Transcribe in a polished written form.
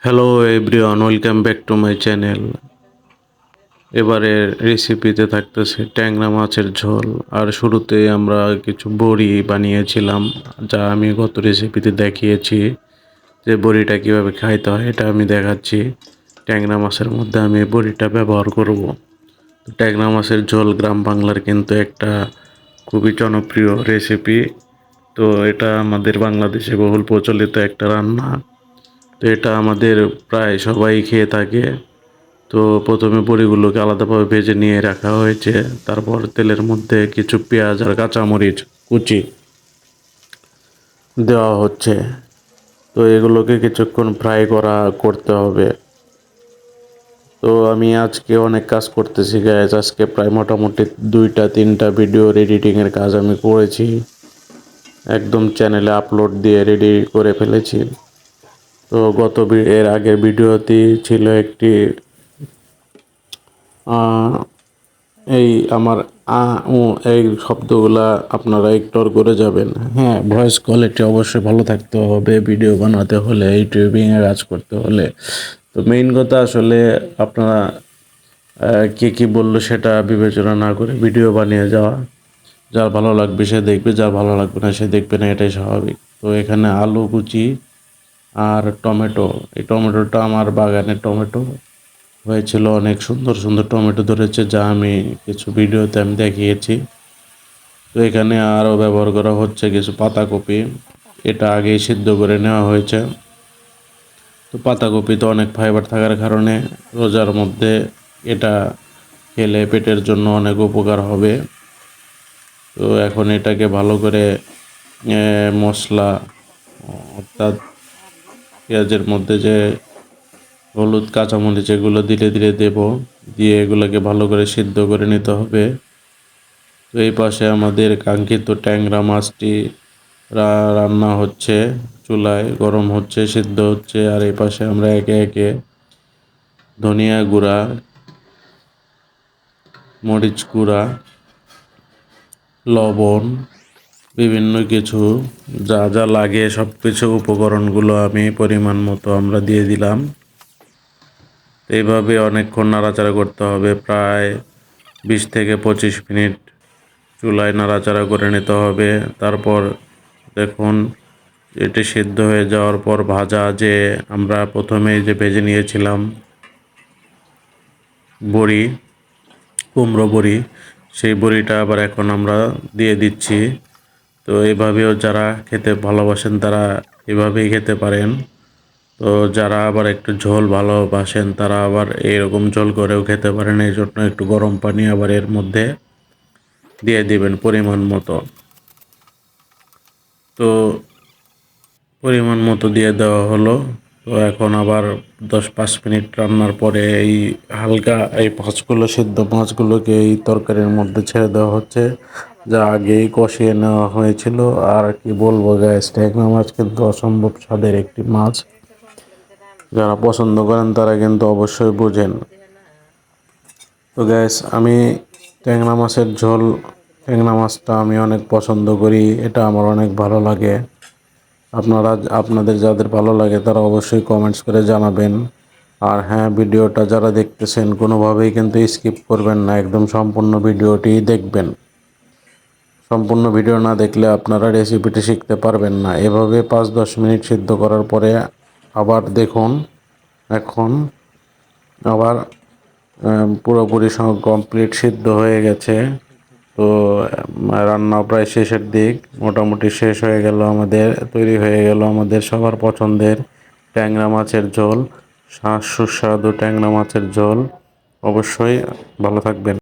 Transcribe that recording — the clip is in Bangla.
Hello everyone, welcome back to my channel. এবারে রেসিপিতে থাকতেছে ট্যাংরা মাছের ঝোল। আর শুরুতে আমরা কিছু বড়ি বানিয়েছিলাম, যা আমি গত রেসিপিতে দেখিয়েছি যে বড়িটা কীভাবে খাইতে হয়, এটা আমি দেখাচ্ছি। ট্যাংরা মাছের মধ্যে আমি এই বড়িটা ব্যবহার করব। ট্যাংরা মাছের ঝোল গ্রাম বাংলার কিন্তু একটা খুবই জনপ্রিয় রেসিপি। তো এটা আমাদের বাংলাদেশে বহুল প্রচলিত একটা রান্না। তো এটা আমাদের প্রায় সবাই খেয়ে থাকে। তো প্রথমে বড়িগুলোকে আলাদাভাবে ভেজে নিয়ে রাখা হয়েছে। তারপর তেলের মধ্যে কিছু পেঁয়াজ আর কাঁচামরিচ কুচি দেওয়া হচ্ছে। তো এগুলোকে কিছুক্ষণ ফ্রাই করতে হবে। তো আমি আজকে অনেক কাজ করতেছি গাইজ। আজকে প্রায় মোটামুটি 2-3টা ভিডিওর এডিটিংয়ের কাজ আমি করেছি, একদম চ্যানেলে আপলোড দিয়ে রেডি করে ফেলেছি। তো এর আগের ভিডিওতে ছিল একটি এই আমার আ উ এই শব্দগুলা আপনারা ইগনোর করে যাবেন। হ্যাঁ, ভয়েস কোয়ালিটি অবশ্যই ভালো থাকতে হবে ভিডিও বানাতে হলে, ইউটিউবিংয়ে কাজ করতে হলে। তো মেইন কথা আসলে আপনারা কে কী বললো সেটা বিবেচনা না করে ভিডিও বানিয়ে যাওয়া। যার ভালো লাগবে সে দেখবে, যার ভালো লাগবে না সে দেখবে না, এটাই স্বাভাবিক। তো এখানে আলু কুচি আর টমেটো, এই টমেটোটা আমার বাগানের টমেটো হয়েছিল, অনেক সুন্দর সুন্দর টমেটো ধরেছে, যা আমি কিছু ভিডিওতে আমি দেখিয়েছি। তো এখানে আরও ব্যবহার করা হচ্ছে কিছু পাতাকপি, এটা আগেই সিদ্ধ করে নেওয়া হয়েছে। তো পাতাকপিতে অনেক ফাইবার থাকার কারণে রোজার মধ্যে এটা খেলে পেটের জন্য অনেক উপকার হবে। তো এখন এটাকে ভালো করে মশলা, অর্থাৎ পেঁয়াজের মধ্যে যে হলুদ কাঁচামরিচ এগুলো ধীরে ধীরে দেব, দিয়ে এগুলোকে ভালো করে সিদ্ধ করে নিতে হবে। তো এই পাশে আমাদের কাঙ্ক্ষিত ট্যাংরা মাছটি রান্না হচ্ছে, চুলায় গরম হচ্ছে, সিদ্ধ হচ্ছে। আর এই পাশে আমরা একে একে ধনিয়া গুঁড়া, মরিচ গুঁড়া, লবণ, বিভিন্ন কিছু যা যা লাগে সব কিছু উপকরণগুলো আমি পরিমাণ মতো আমরা দিয়ে দিলাম। এইভাবে অনেকক্ষণ নাড়াচাড়া করতে হবে, প্রায় 20 থেকে 25 মিনিট চুলায় নাড়াচাড়া করে নিতে হবে। তারপর দেখুন এটি সিদ্ধ হয়ে যাওয়ার পর ভাজা যে আমরা প্রথমেই যে ভেজে নিয়েছিলাম বড়ি, কুমড়ো বড়ি, সেই বড়িটা আবার এখন আমরা দিয়ে দিচ্ছি। তো এভাবেও যারা খেতে ভালোবাসেন তারা এভাবেই খেতে পারেন। তো যারা আবার একটু ঝোল ভালোবাসেন তারা আবার এরকম ঝোল করেও খেতে পারেন। এই জন্য একটু গরম পানি আবার এর মধ্যে দিয়ে দিবেন পরিমাণ মতো। তো পরিমাণ মতো দিয়ে দেওয়া হলো। তো এখন আবার 10-5 মিনিট রান্নার পরে এই হালকা এই মাছগুলোকে এই তরকারির মধ্যে ছেড়ে দেওয়া হচ্ছে, যা আগেই কষিয়ে নেওয়া হয়েছিল। আর কি বলবো গাইস, ট্যাংরা মাছ কিন্তু অসম্ভব স্বাদের একটি মাছ। যারা পছন্দ করেন তারা কিন্তু অবশ্যই বোঝেন। তো গ্যাস আমি ট্যাংরা মাছের ঝোল, ট্যাংরা মাছটা আমি অনেক পছন্দ করি, এটা আমার অনেক ভালো লাগে। আপনাদের যাদের ভালো লাগে তারা অবশ্যই কমেন্টস করে জানাবেন। আর হ্যাঁ, ভিডিওটা যারা দেখতেছেন কোনোভাবেই কিন্তু স্কিপ করবেন না, একদম সম্পূর্ণ ভিডিওটি দেখবেন। সম্পূর্ণ ভিডিও না দেখলে আপনারা রেসিপিটি শিখতে পারবেন না। এভাবে 5-10 মিনিট সিদ্ধ করার পরে আবার দেখুন, এখন আবার পুরোপুরি কমপ্লিট সিদ্ধ হয়ে গেছে। তো রান্না প্রায় শেষের দিক, মোটামুটি শেষ হয়ে গেল আমাদের, তৈরি হয়ে গেল আমাদের সবার পছন্দের ট্যাংরা মাছের ঝোল, সুস্বাদু ট্যাংরা মাছের ঝোল। অবশ্যই ভালো থাকবেন।